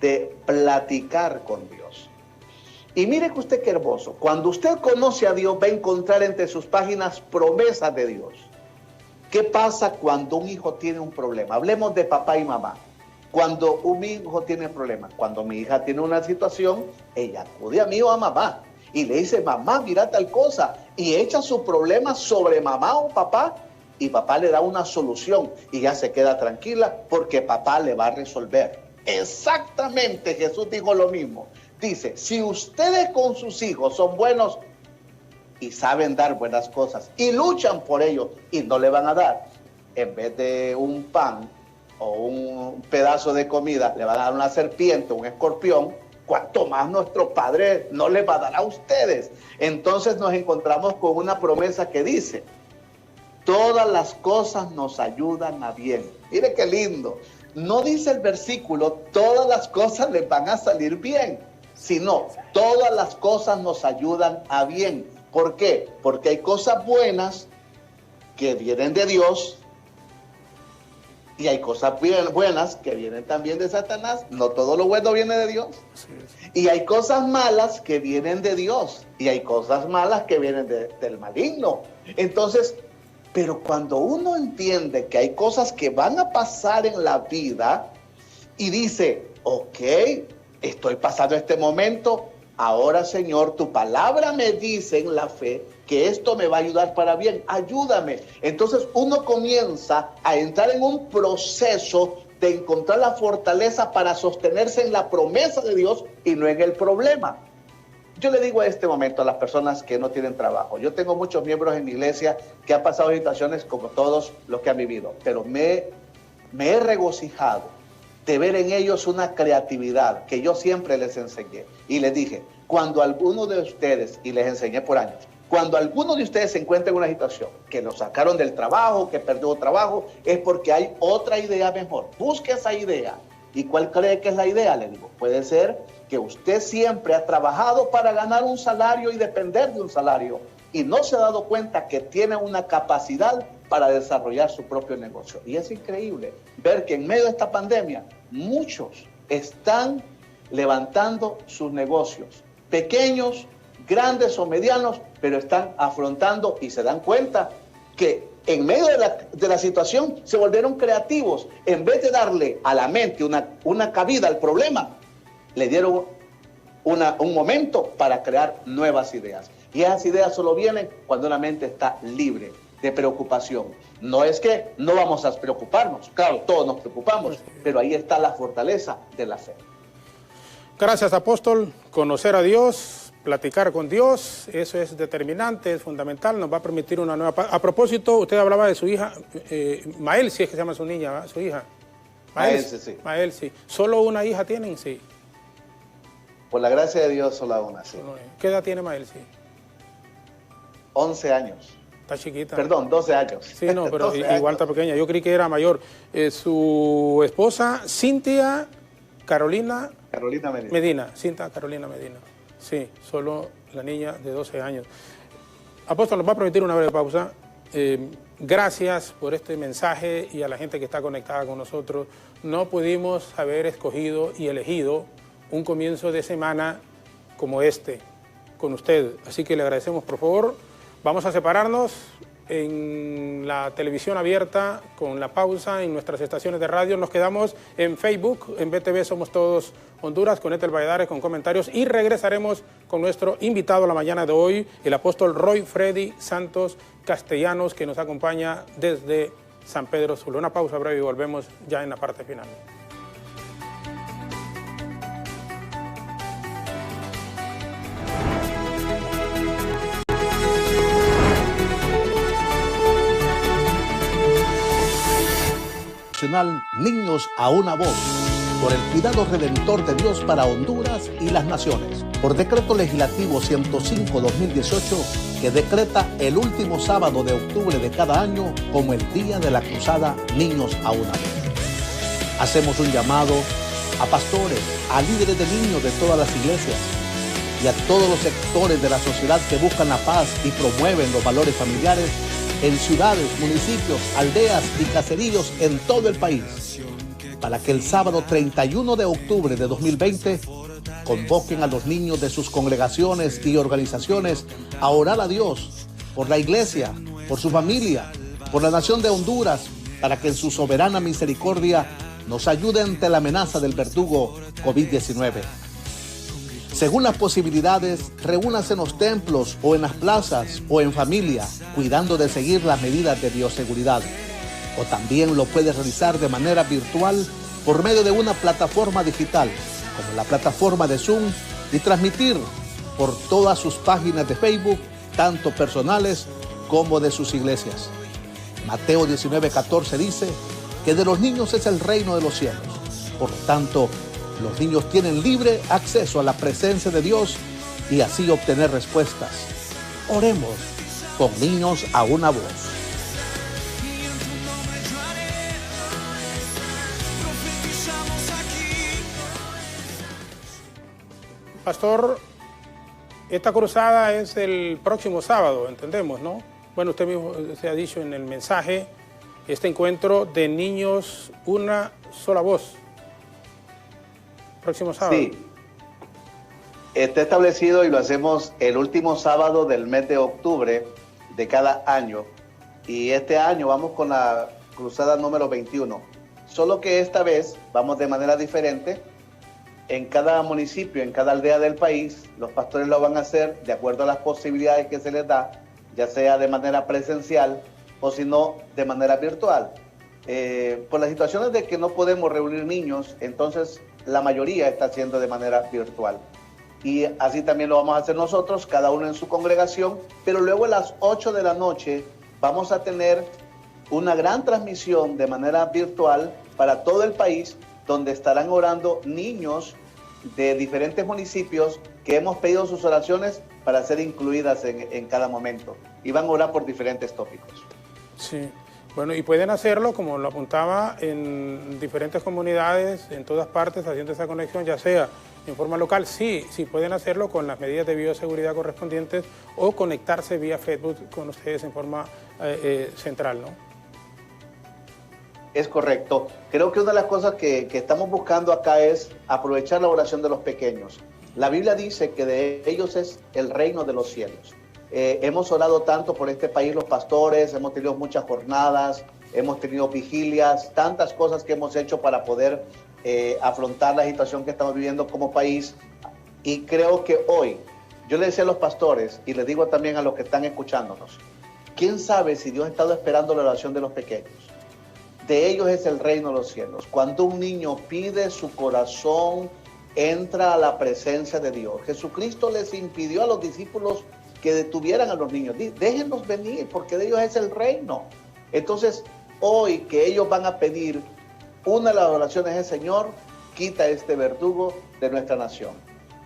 de platicar con Dios. Y mire que usted qué hermoso. Cuando usted conoce a Dios, va a encontrar entre sus páginas promesas de Dios. ¿Qué pasa cuando un hijo tiene un problema? Hablemos de papá y mamá. Cuando un hijo tiene problemas, cuando mi hija tiene una situación, ella acude a mí o a mamá y le dice, mamá, mira tal cosa, y echa su problema sobre mamá o papá, y papá le da una solución y ya se queda tranquila porque papá le va a resolver. Exactamente, Jesús dijo lo mismo. Dice, si ustedes con sus hijos son buenos y saben dar buenas cosas y luchan por ellos y no le van a dar, en vez de un pan o un pedazo de comida, le van a dar una serpiente, un escorpión, ¿cuánto más nuestro Padre no les va a dar a ustedes? Entonces nos encontramos con una promesa que dice, todas las cosas nos ayudan a bien. Mire qué lindo. No dice el versículo, todas las cosas les van a salir bien, sino todas las cosas nos ayudan a bien. ¿Por qué? Porque hay cosas buenas que vienen de Dios y hay cosas buenas que vienen también de Satanás. No todo lo bueno viene de Dios. Y hay cosas malas que vienen de Dios y hay cosas malas que vienen del maligno. Entonces, pero cuando uno entiende que hay cosas que van a pasar en la vida y dice, ok, estoy pasando este momento, ahora Señor, tu palabra me dice en la fe que esto me va a ayudar para bien, ayúdame. Entonces uno comienza a entrar en un proceso de encontrar la fortaleza para sostenerse en la promesa de Dios y no en el problema. Yo le digo a este momento a las personas que no tienen trabajo, yo tengo muchos miembros en mi iglesia que han pasado situaciones como todos los que han vivido, pero me he regocijado de ver en ellos una creatividad que yo siempre les enseñé. Y les dije, cuando alguno de ustedes, y les enseñé por años, cuando alguno de ustedes se encuentra en una situación que lo sacaron del trabajo, que perdió trabajo, es porque hay otra idea mejor. Busque esa idea. ¿Y cuál cree que es la idea? Le digo, puede ser que usted siempre ha trabajado para ganar un salario y depender de un salario y no se ha dado cuenta que tiene una capacidad para desarrollar su propio negocio. Y es increíble ver que en medio de esta pandemia muchos están levantando sus negocios, pequeños, grandes o medianos, pero están afrontando y se dan cuenta que en medio de la situación se volvieron creativos. En vez de darle a la mente una cabida al problema, le dieron un momento para crear nuevas ideas. Y esas ideas solo vienen cuando la mente está libre de preocupación. No es que no vamos a preocuparnos, claro, todos nos preocupamos, pero ahí está la fortaleza de la fe. Gracias, apóstol. Conocer a Dios, platicar con Dios, eso es determinante, es fundamental, nos va a permitir una nueva paz. A propósito, usted hablaba de su hija, Mael, si es que se llama su niña, ¿verdad? Su hija. Mael, sí. Mael, sí. ¿Solo una hija tienen? Sí. Por la gracia de Dios, solo una, sí. ¿Qué edad tiene Mael, sí? 11 años. Está chiquita. Perdón, 12 años. Sí, no, pero igual está pequeña. Yo creí que era mayor. Su esposa, Cintia Carolina Medina. Cintia Carolina Medina. Sí, solo la niña de 12 años. Apóstol, nos va a permitir una breve pausa. Gracias por este mensaje y a la gente que está conectada con nosotros. No pudimos haber escogido y elegido un comienzo de semana como este con usted. Así que le agradecemos, por favor. Vamos a separarnos en la televisión abierta con la pausa en nuestras estaciones de radio. Nos quedamos en Facebook, en BTV Somos Todos Honduras, con Ethel Valladares, con comentarios, y regresaremos con nuestro invitado la mañana de hoy, el apóstol Roy Freddy Santos Castellanos, que nos acompaña desde San Pedro Sula. Una pausa breve y volvemos ya en la parte final. Niños a una voz, por el cuidado redentor de Dios para Honduras y las naciones, por decreto legislativo 105/2018, que decreta el último sábado de octubre de cada año como el día de la cruzada Niños a una voz. Hacemos un llamado a pastores, a líderes de niños de todas las iglesias y a todos los sectores de la sociedad que buscan la paz y promueven los valores familiares en ciudades, municipios, aldeas y caseríos en todo el país, para que el sábado 31 de octubre de 2020 convoquen a los niños de sus congregaciones y organizaciones a orar a Dios por la iglesia, por su familia, por la nación de Honduras, para que en su soberana misericordia nos ayude ante la amenaza del verdugo COVID-19. Según las posibilidades, reúnanse en los templos o en las plazas o en familia, cuidando de seguir las medidas de bioseguridad. O también lo puede realizar de manera virtual por medio de una plataforma digital, como la plataforma de Zoom, y transmitir por todas sus páginas de Facebook, tanto personales como de sus iglesias. Mateo 19:14 dice que de los niños es el reino de los cielos. Por lo tanto, Los niños tienen libre acceso a la presencia de Dios y así obtener respuestas. Oremos con Niños a una Voz. Pastor, esta cruzada es el próximo sábado, entendemos, ¿no? Bueno, usted mismo se ha dicho en el mensaje, este encuentro de niños, una sola voz. Próximo sábado. Sí. Está establecido y lo hacemos el último sábado del mes de octubre de cada año. Y este año vamos con la cruzada número 21. Solo que esta vez vamos de manera diferente. En cada municipio, en cada aldea del país, los pastores lo van a hacer de acuerdo a las posibilidades que se les da, ya sea de manera presencial o si no, de manera virtual. Por las situaciones de que no podemos reunir niños, entonces la mayoría está haciendo de manera virtual. Y así también lo vamos a hacer nosotros, cada uno en su congregación, pero luego a las 8 de la noche vamos a tener una gran transmisión de manera virtual para todo el país, donde estarán orando niños de diferentes municipios que hemos pedido sus oraciones para ser incluidas en cada momento. Y van a orar por diferentes tópicos. Sí, bueno, y pueden hacerlo, como lo apuntaba, en diferentes comunidades, en todas partes, haciendo esa conexión, ya sea en forma local, sí pueden hacerlo con las medidas de bioseguridad correspondientes o conectarse vía Facebook con ustedes en forma central, ¿no? Es correcto. Creo que una de las cosas que estamos buscando acá es aprovechar la oración de los pequeños. La Biblia dice que de ellos es el reino de los cielos. Hemos orado tanto por este país los pastores, hemos tenido muchas jornadas, hemos tenido vigilias, tantas cosas que hemos hecho para poder afrontar la situación que estamos viviendo como país. Y creo que hoy, yo le decía a los pastores y les digo también a los que están escuchándonos, ¿quién sabe si Dios ha estado esperando la oración de los pequeños? De ellos es el reino de los cielos. Cuando un niño pide, su corazón entra a la presencia de Dios. Jesucristo les impidió a los discípulos que detuvieran a los niños. Déjenlos venir, porque de ellos es el reino. Entonces, hoy que ellos van a pedir, una de las oraciones es: Señor, quita este verdugo de nuestra nación.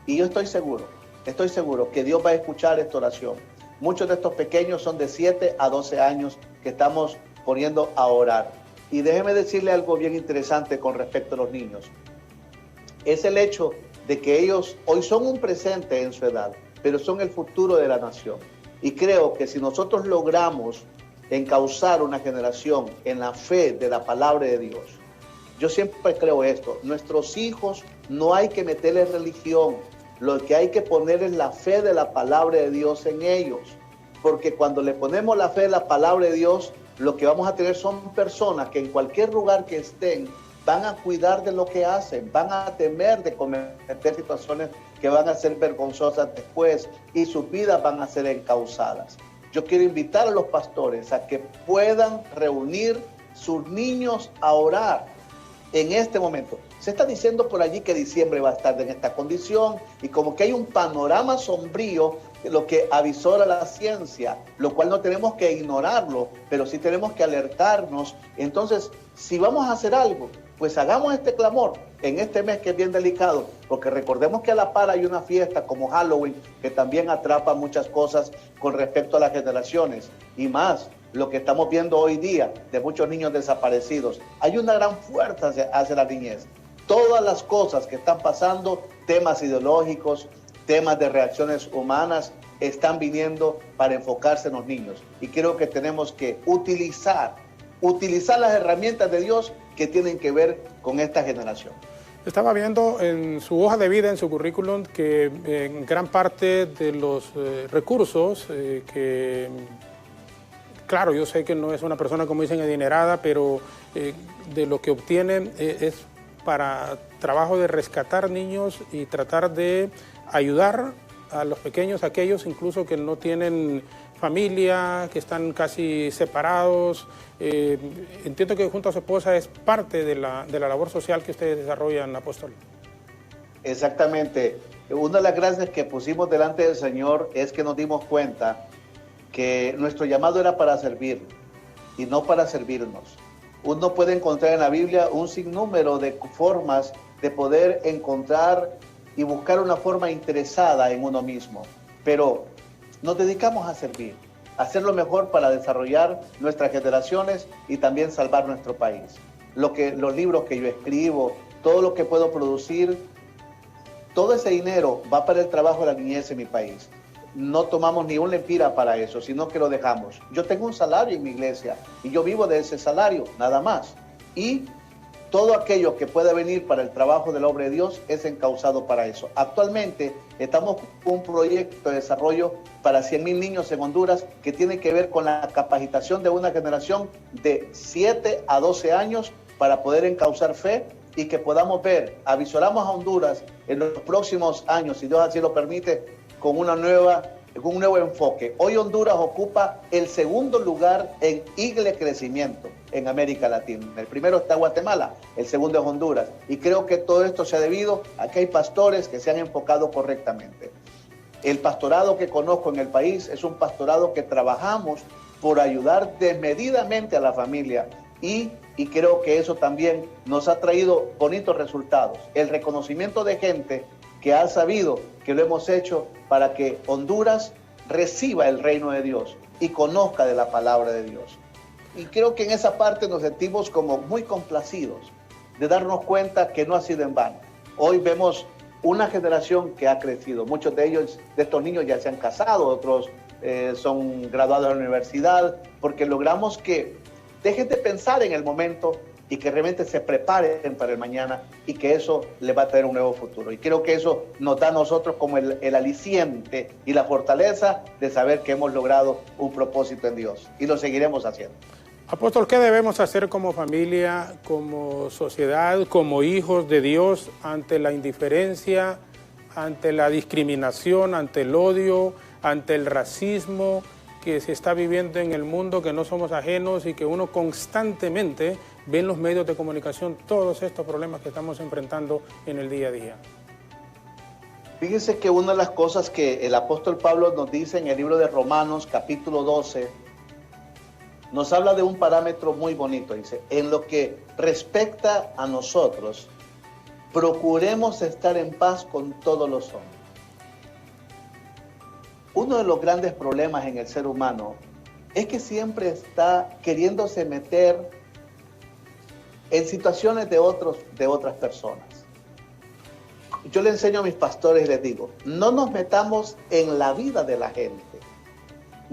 Y yo estoy seguro que Dios va a escuchar esta oración. Muchos de estos pequeños son de 7 a 12 años que estamos poniendo a orar. Y déjeme decirle algo bien interesante con respecto a los niños. Es el hecho de que ellos hoy son un presente en su edad, pero son el futuro de la nación. Y creo que si nosotros logramos encauzar una generación en la fe de la palabra de Dios, yo siempre creo esto: nuestros hijos no hay que meterles religión, lo que hay que poner es la fe de la palabra de Dios en ellos. Porque cuando le ponemos la fe de la palabra de Dios, lo que vamos a tener son personas que en cualquier lugar que estén van a cuidar de lo que hacen, van a temer de cometer situaciones que van a ser vergonzosas después y sus vidas van a ser encauzadas. Yo quiero invitar a los pastores a que puedan reunir sus niños a orar en este momento. Se está diciendo por allí que diciembre va a estar en esta condición y como que hay un panorama sombrío, lo que avisora la ciencia, lo cual no tenemos que ignorarlo, pero sí tenemos que alertarnos. Entonces, si vamos a hacer algo, pues hagamos este clamor en este mes que es bien delicado, porque recordemos que a la par hay una fiesta como Halloween que también atrapa muchas cosas con respecto a las generaciones y más lo que estamos viendo hoy día de muchos niños desaparecidos. Hay una gran fuerza hacia la niñez. Todas las cosas que están pasando, temas ideológicos, temas de reacciones humanas, están viniendo para enfocarse en los niños. Y creo que tenemos que utilizar las herramientas de Dios que tienen que ver con esta generación. Estaba viendo en su hoja de vida, en su currículum, que en gran parte de los recursos que... Claro, yo sé que no es una persona, como dicen, adinerada, pero de lo que obtiene es para trabajo de rescatar niños y tratar de ayudar a los pequeños, aquellos incluso que no tienen familia, que están casi separados. Entiendo que junto a su esposa es parte de la labor social que ustedes desarrollan, apóstol. Exactamente. Una de las gracias que pusimos delante del Señor es que nos dimos cuenta que nuestro llamado era para servir y no para servirnos. Uno puede encontrar en la Biblia un sinnúmero de formas de poder encontrar y buscar una forma interesada en uno mismo. Pero nos dedicamos a servir, a hacer lo mejor para desarrollar nuestras generaciones y también salvar nuestro país. Los libros que yo escribo, todo lo que puedo producir, todo ese dinero va para el trabajo de la niñez en mi país. No tomamos ni un lempira para eso, sino que lo dejamos. Yo tengo un salario en mi iglesia y yo vivo de ese salario, nada más. Y todo aquello que pueda venir para el trabajo de la obra de Dios es encauzado para eso. Actualmente estamos con un proyecto de desarrollo para 100,000 niños en Honduras que tiene que ver con la capacitación de una generación de 7 a 12 años para poder encauzar fe y que podamos ver, avisoramos a Honduras en los próximos años, si Dios así lo permite, con un nuevo enfoque. Hoy Honduras ocupa el segundo lugar en IGLE crecimiento en América Latina. El primero está Guatemala, el segundo es Honduras. Y creo que todo esto se ha debido a que hay pastores que se han enfocado correctamente. El pastorado que conozco en el país es un pastorado que trabajamos por ayudar desmedidamente a la familia y creo que eso también nos ha traído bonitos resultados. El reconocimiento de gente que ha sabido que lo hemos hecho para que Honduras reciba el reino de Dios y conozca de la palabra de Dios. Y creo que en esa parte nos sentimos como muy complacidos de darnos cuenta que no ha sido en vano. Hoy vemos una generación que ha crecido. Muchos de ellos, de estos niños ya se han casado, otros son graduados de la universidad, porque logramos que dejen de pensar en el momento y que realmente se preparen para el mañana y que eso les va a traer un nuevo futuro. Y creo que eso nos da a nosotros como el aliciente y la fortaleza de saber que hemos logrado un propósito en Dios y lo seguiremos haciendo. Apóstol, ¿qué debemos hacer como familia, como sociedad, como hijos de Dios ante la indiferencia, ante la discriminación, ante el odio, ante el racismo que se está viviendo en el mundo, que no somos ajenos y que uno constantemente ve en los medios de comunicación todos estos problemas que estamos enfrentando en el día a día? Fíjense que una de las cosas que el apóstol Pablo nos dice en el libro de Romanos, capítulo 12, nos habla de un parámetro muy bonito. Dice, en lo que respecta a nosotros, procuremos estar en paz con todos los hombres. Uno de los grandes problemas en el ser humano es que siempre está queriéndose meter en situaciones de otras personas. Yo le enseño a mis pastores y les digo, no nos metamos en la vida de la gente.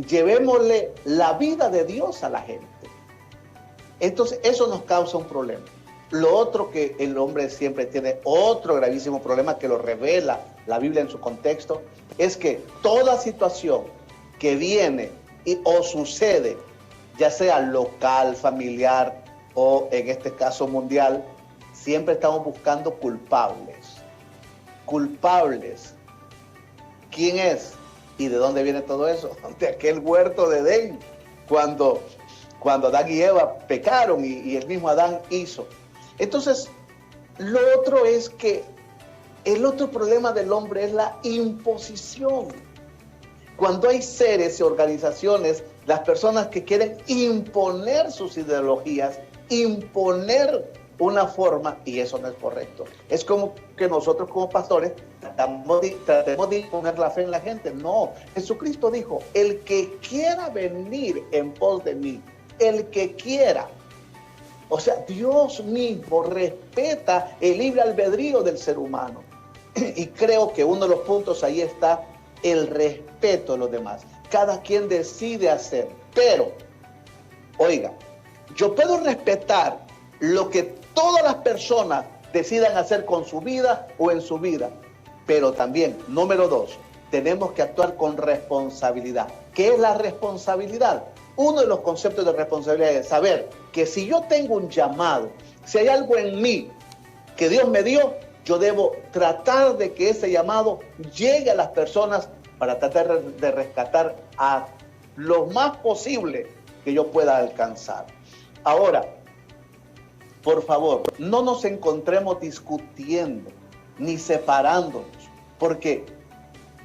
Llevémosle la vida de Dios a la gente. Entonces, eso nos causa un problema. Lo otro que el hombre siempre tiene, otro gravísimo problema que lo revela la Biblia en su contexto, es que toda situación que viene o sucede, ya sea local, familiar o en este caso mundial, siempre estamos buscando culpables. Culpables. ¿Quién es? ¿Y de dónde viene todo eso? De aquel huerto de Edén, cuando Adán y Eva pecaron y el mismo Adán hizo. Entonces, lo otro es que el otro problema del hombre es la imposición. Cuando hay seres y organizaciones, las personas que quieren imponer sus ideologías, imponer una forma, y eso no es correcto. Es como que nosotros como pastores tratemos de imponer la fe en la gente. No, Jesucristo dijo, el que quiera venir en pos de mí, el que quiera. O sea, Dios mismo respeta el libre albedrío del ser humano. Y creo que uno de los puntos ahí está el respeto de los demás. Cada quien decide hacer. Pero, oiga, yo puedo respetar lo que todas las personas decidan hacer con su vida o en su vida. Pero también, número 2, tenemos que actuar con responsabilidad. ¿Qué es la responsabilidad? Uno de los conceptos de responsabilidad es saber que si yo tengo un llamado, si hay algo en mí que Dios me dio, yo debo tratar de que ese llamado llegue a las personas para tratar de rescatar a lo más posible que yo pueda alcanzar. Ahora, por favor, no nos encontremos discutiendo ni separándonos, porque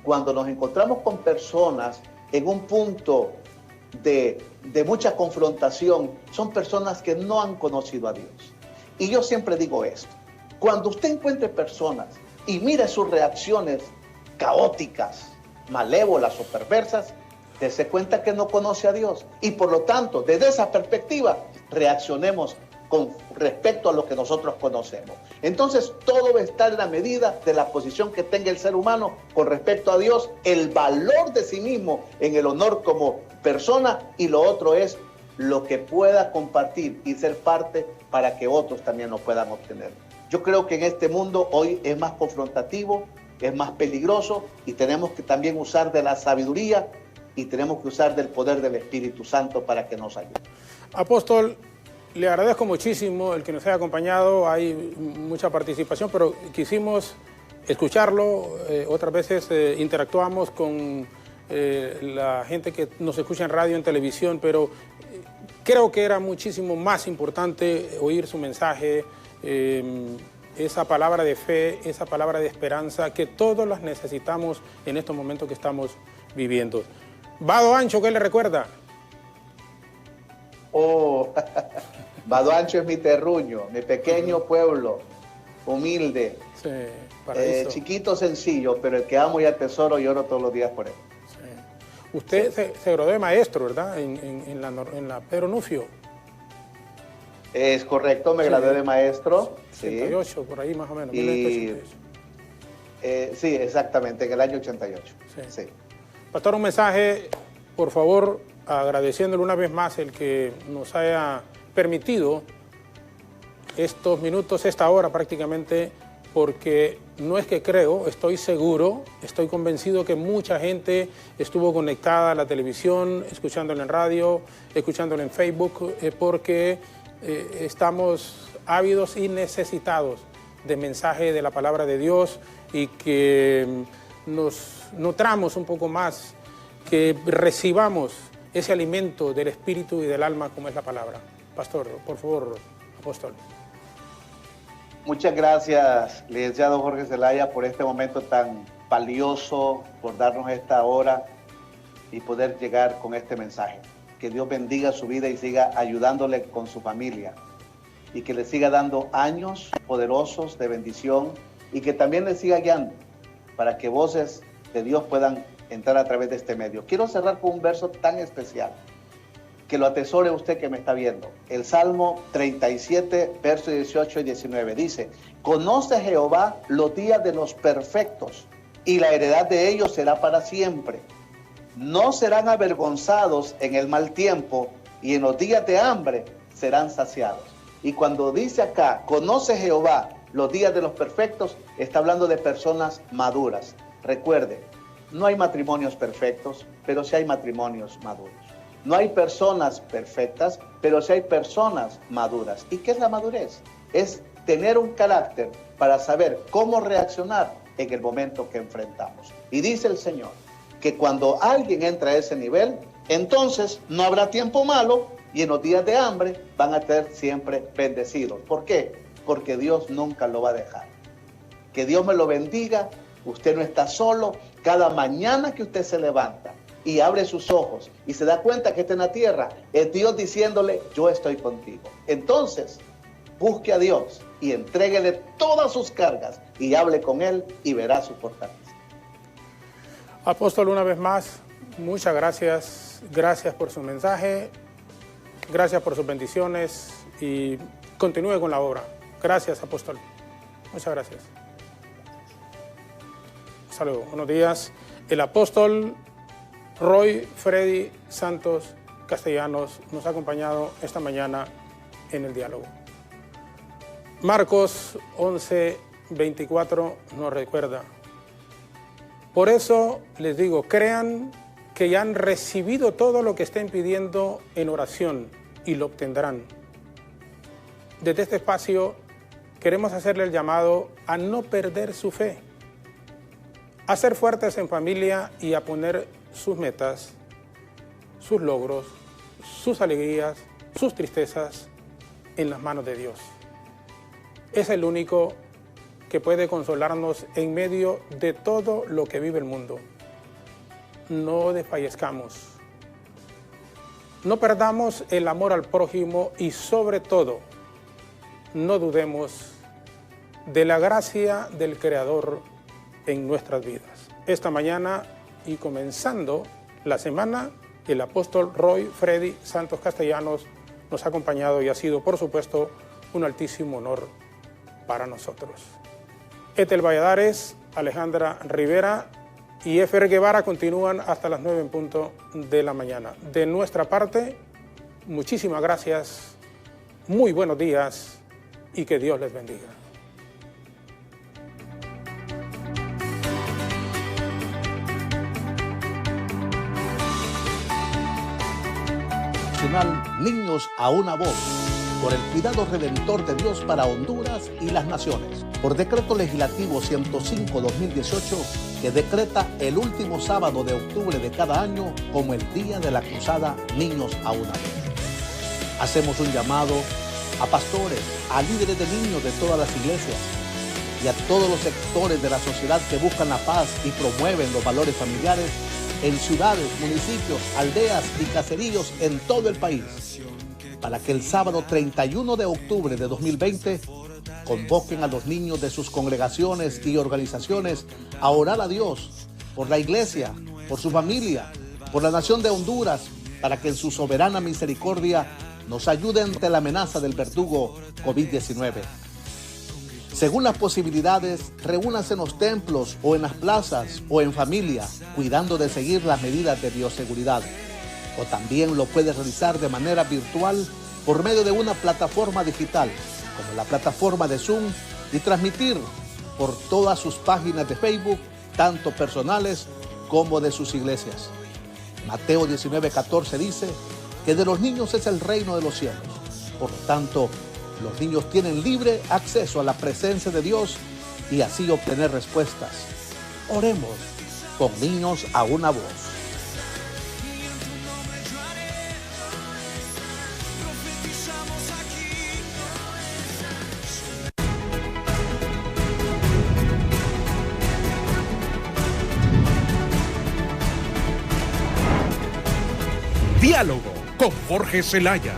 cuando nos encontramos con personas en un punto de mucha confrontación, son personas que no han conocido a Dios. Y yo siempre digo esto, Cuando usted encuentre personas y mire sus reacciones caóticas, malévolas o perversas, dése cuenta que no conoce a Dios. Y por lo tanto, desde esa perspectiva, reaccionemos con respecto a lo que nosotros conocemos. Entonces, todo va a estar en la medida de la posición que tenga el ser humano con respecto a Dios, el valor de sí mismo en el honor como persona, y lo otro es lo que pueda compartir y ser parte para que otros también lo puedan obtener. Yo creo que en este mundo hoy es más confrontativo, es más peligroso, y tenemos que también usar de la sabiduría y tenemos que usar del poder del Espíritu Santo para que nos ayude. Apóstol, le agradezco muchísimo el que nos haya acompañado. Hay mucha participación, pero quisimos escucharlo. Otras veces interactuamos con la gente que nos escucha en radio, en televisión, pero creo que era muchísimo más importante oír su mensaje, esa palabra de fe, esa palabra de esperanza que todos las necesitamos en estos momentos que estamos viviendo. Vado Ancho, ¿qué le recuerda? Oh, Vado Ancho es mi terruño, mi pequeño pueblo, humilde, Sí, chiquito, sencillo, pero el que amo y atesoro y oro todos los días por él. Sí. Usted se graduó de maestro, ¿verdad? En la Pedro Nufio. Es correcto, me gradué de maestro. 88, sí. Por ahí más o menos. Y, sí, exactamente, en el año 88. Sí. Sí. Pastor, un mensaje, por favor, agradeciéndole una vez más el que nos haya permitido estos minutos, esta hora prácticamente, porque no es que creo, estoy seguro, estoy convencido que mucha gente estuvo conectada a la televisión, escuchándolo en radio, escuchándolo en Facebook, porque estamos ávidos y necesitados de mensaje de la palabra de Dios y que nos nutramos un poco más, que recibamos ese alimento del espíritu y del alma como es la palabra. Pastor, por favor, apóstol. Muchas gracias, licenciado Jorge Zelaya, por este momento tan valioso, por darnos esta hora y poder llegar con este mensaje. Que Dios bendiga su vida y siga ayudándole con su familia, y que le siga dando años poderosos de bendición, y que también le siga guiando para que voces de Dios puedan entrar a través de este medio. Quiero cerrar con un verso tan especial, que lo atesore usted que me está viendo. El Salmo 37, versos 18 y 19 dice: conoce Jehová los días de los perfectos, y la heredad de ellos será para siempre. No serán avergonzados en el mal tiempo, y en los días de hambre serán saciados. Y cuando dice acá, conoce Jehová los días de los perfectos, está hablando de personas maduras. Recuerde, no hay matrimonios perfectos, pero sí hay matrimonios maduros. No hay personas perfectas, pero sí hay personas maduras. ¿Y qué es la madurez? Es tener un carácter para saber cómo reaccionar en el momento que enfrentamos. Y dice el Señor que cuando alguien entra a ese nivel, entonces no habrá tiempo malo, y en los días de hambre van a ser siempre bendecidos. ¿Por qué? Porque Dios nunca lo va a dejar. Que Dios me lo bendiga. Usted no está solo. Cada mañana que usted se levanta y abre sus ojos y se da cuenta que está en la tierra, es Dios diciéndole: yo estoy contigo. Entonces, busque a Dios y entréguele todas sus cargas y hable con Él y verá su fortaleza. Apóstol, una vez más, muchas gracias. Gracias por su mensaje. Gracias por sus bendiciones y continúe con la obra. Gracias, apóstol. Muchas gracias. Hasta luego. Buenos días. El apóstol Roy Freddy Santos Castellanos nos ha acompañado esta mañana en el diálogo. Marcos 11:24 nos recuerda: por eso les digo, crean que ya han recibido todo lo que estén pidiendo en oración y lo obtendrán. Desde este espacio queremos hacerle el llamado a no perder su fe, a ser fuertes en familia y a poner sus metas, sus logros, sus alegrías, sus tristezas en las manos de Dios. Es el único que puede consolarnos en medio de todo lo que vive el mundo. No desfallezcamos. No perdamos el amor al prójimo y, sobre todo, no dudemos de la gracia del Creador en nuestras vidas. Esta mañana y comenzando la semana, el apóstol Roy Freddy Santos Castellanos nos ha acompañado y ha sido, por supuesto, un altísimo honor para nosotros. Ethel Valladares, Alejandra Rivera y Efer Guevara continúan hasta las 9 en punto de la mañana. De nuestra parte, muchísimas gracias, muy buenos días y que Dios les bendiga. Niños a una voz, por el cuidado redentor de Dios para Honduras y las naciones. Por decreto legislativo 105/2018, que decreta el último sábado de octubre de cada año como el día de la cruzada Niños a una voz. Hacemos un llamado a pastores, a líderes de niños de todas las iglesias y a todos los sectores de la sociedad que buscan la paz y promueven los valores familiares en ciudades, municipios, aldeas y caseríos en todo el país, para que el sábado 31 de octubre de 2020 convoquen a los niños de sus congregaciones y organizaciones a orar a Dios por la iglesia, por su familia, por la nación de Honduras, para que en su soberana misericordia nos ayude ante la amenaza del verdugo COVID-19. Según las posibilidades, reúnanse en los templos o en las plazas o en familia, cuidando de seguir las medidas de bioseguridad. O también lo puede realizar de manera virtual por medio de una plataforma digital, como la plataforma de Zoom, y transmitir por todas sus páginas de Facebook, tanto personales como de sus iglesias. Mateo 19:14 dice que de los niños es el reino de los cielos. Por lo tanto, los niños tienen libre acceso a la presencia de Dios y así obtener respuestas. Oremos con Niños a una voz. Diálogo con Jorge Zelaya.